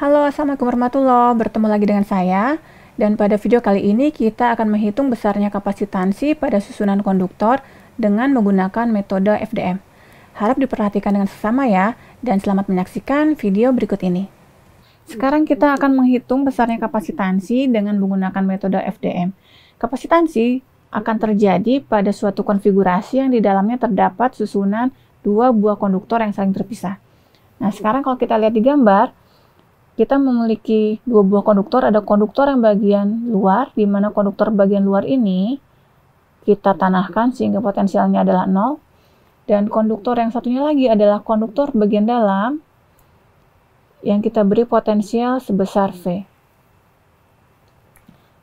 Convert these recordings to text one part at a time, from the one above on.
Halo, Assalamualaikum warahmatullahi wabarakatuh. Bertemu lagi dengan saya. Dan pada video kali ini kita akan menghitung besarnya kapasitansi pada susunan konduktor dengan menggunakan metode FDM. Harap diperhatikan dengan seksama ya, dan selamat menyaksikan video berikut ini. Sekarang kita akan menghitung besarnya kapasitansi dengan menggunakan metode FDM. Kapasitansi akan terjadi pada suatu konfigurasi yang di dalamnya terdapat susunan dua buah konduktor yang saling terpisah. Nah, sekarang kalau kita lihat di gambar, kita memiliki dua buah konduktor. Ada konduktor yang bagian luar, di mana konduktor bagian luar ini kita tanahkan sehingga potensialnya adalah 0. Dan konduktor yang satunya lagi adalah konduktor bagian dalam yang kita beri potensial sebesar V.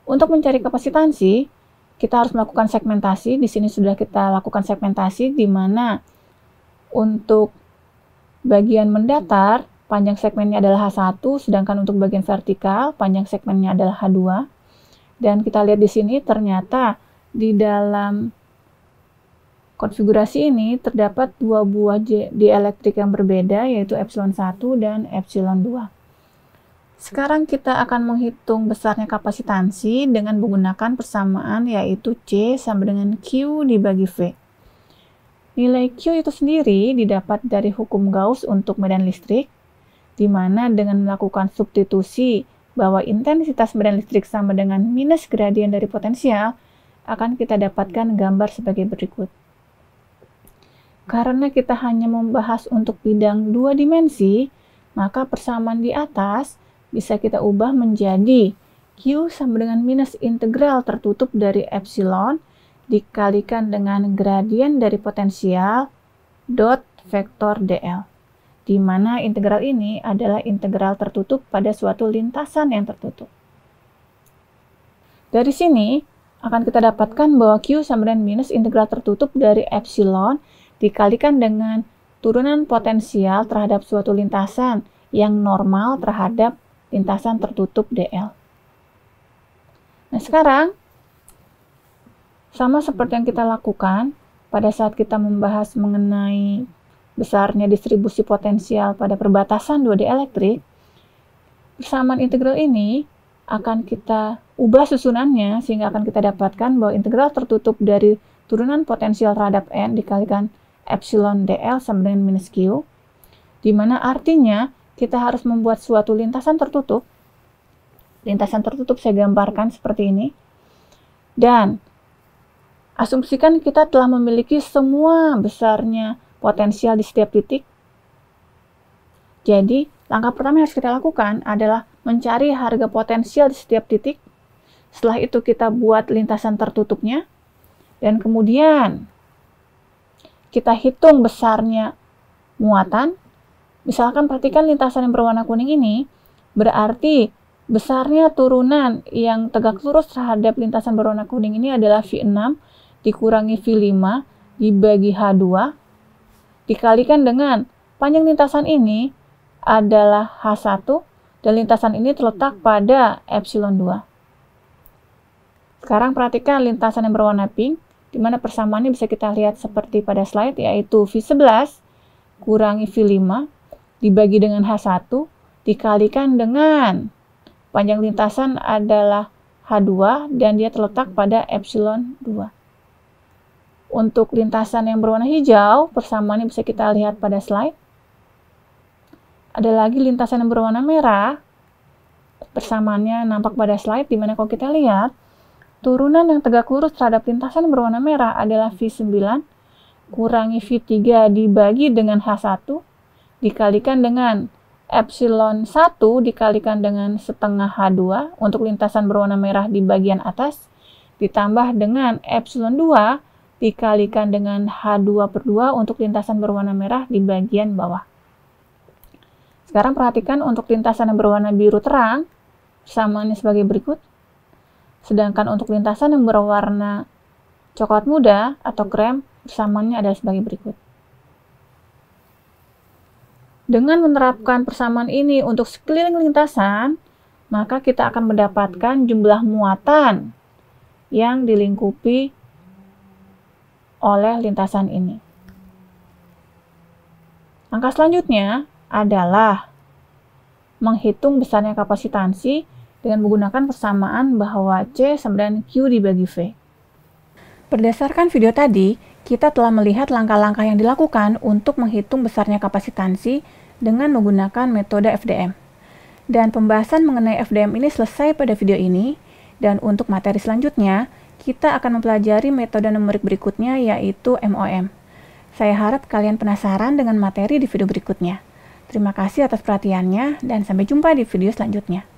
Untuk mencari kapasitansi, kita harus melakukan segmentasi. Di sini sudah kita lakukan segmentasi, di mana untuk bagian mendatar, panjang segmennya adalah H1, sedangkan untuk bagian vertikal, panjang segmennya adalah H2. Dan kita lihat di sini, ternyata di dalam konfigurasi ini terdapat dua buah dielektrik yang berbeda, yaitu epsilon 1 dan epsilon 2. Sekarang kita akan menghitung besarnya kapasitansi dengan menggunakan persamaan, yaitu C sama dengan Q dibagi V. Nilai Q itu sendiri didapat dari hukum Gauss untuk medan listrik, di mana dengan melakukan substitusi bahwa intensitas medan listrik sama dengan minus gradien dari potensial, akan kita dapatkan gambar sebagai berikut. Karena kita hanya membahas untuk bidang dua dimensi, maka persamaan di atas bisa kita ubah menjadi Q sama dengan minus integral tertutup dari epsilon dikalikan dengan gradien dari potensial dot vektor dl, di mana integral ini adalah integral tertutup pada suatu lintasan yang tertutup. Dari sini akan kita dapatkan bahwa Q sama dengan minus integral tertutup dari epsilon dikalikan dengan turunan potensial terhadap suatu lintasan yang normal terhadap lintasan tertutup dl. Nah, sekarang sama seperti yang kita lakukan pada saat kita membahas mengenai besarnya distribusi potensial pada perbatasan dua dielektrik, persamaan integral ini akan kita ubah susunannya sehingga akan kita dapatkan bahwa integral tertutup dari turunan potensial terhadap n dikalikan epsilon dl sama dengan minus q, di mana artinya kita harus membuat suatu lintasan tertutup. Lintasan tertutup saya gambarkan seperti ini, dan asumsikan kita telah memiliki semua besarnya potensial di setiap titik. Jadi, langkah pertama yang harus kita lakukan adalah mencari harga potensial di setiap titik. Setelah itu kita buat lintasan tertutupnya, dan kemudian kita hitung besarnya muatan. Misalkan perhatikan lintasan yang berwarna kuning ini, berarti besarnya turunan yang tegak lurus terhadap lintasan berwarna kuning ini adalah V6 dikurangi V5 dibagi H2 dikalikan dengan panjang lintasan ini adalah H1 dan lintasan ini terletak pada epsilon 2. Sekarang perhatikan lintasan yang berwarna pink, di mana persamaannya bisa kita lihat seperti pada slide, yaitu V11 kurangi V5 dibagi dengan H1 dikalikan dengan panjang lintasan adalah H2 dan dia terletak pada epsilon 2. Untuk lintasan yang berwarna hijau, persamaannya bisa kita lihat pada slide. Ada lagi lintasan yang berwarna merah, persamaannya nampak pada slide, di mana kalau kita lihat, turunan yang tegak lurus terhadap lintasan yang berwarna merah adalah V9 kurangi V3 dibagi dengan H1 dikalikan dengan epsilon 1 dikalikan dengan setengah H2 untuk lintasan berwarna merah di bagian atas, ditambah dengan epsilon 2 dikalikan dengan H2/2 untuk lintasan berwarna merah di bagian bawah. Sekarang perhatikan untuk lintasan yang berwarna biru terang, persamaannya sebagai berikut. Sedangkan untuk lintasan yang berwarna coklat muda atau krem, persamaannya adalah sebagai berikut. Dengan menerapkan persamaan ini untuk sekeliling lintasan, maka kita akan mendapatkan jumlah muatan yang dilingkupi oleh lintasan ini. Langkah selanjutnya adalah menghitung besarnya kapasitansi dengan menggunakan persamaan bahwa C sama dengan Q dibagi V. Berdasarkan video tadi, kita telah melihat langkah-langkah yang dilakukan untuk menghitung besarnya kapasitansi dengan menggunakan metode FDM. Dan pembahasan mengenai FDM ini selesai pada video ini, dan untuk materi selanjutnya, kita akan mempelajari metode numerik berikutnya yaitu MOM. Saya harap kalian penasaran dengan materi di video berikutnya. Terima kasih atas perhatiannya, dan sampai jumpa di video selanjutnya.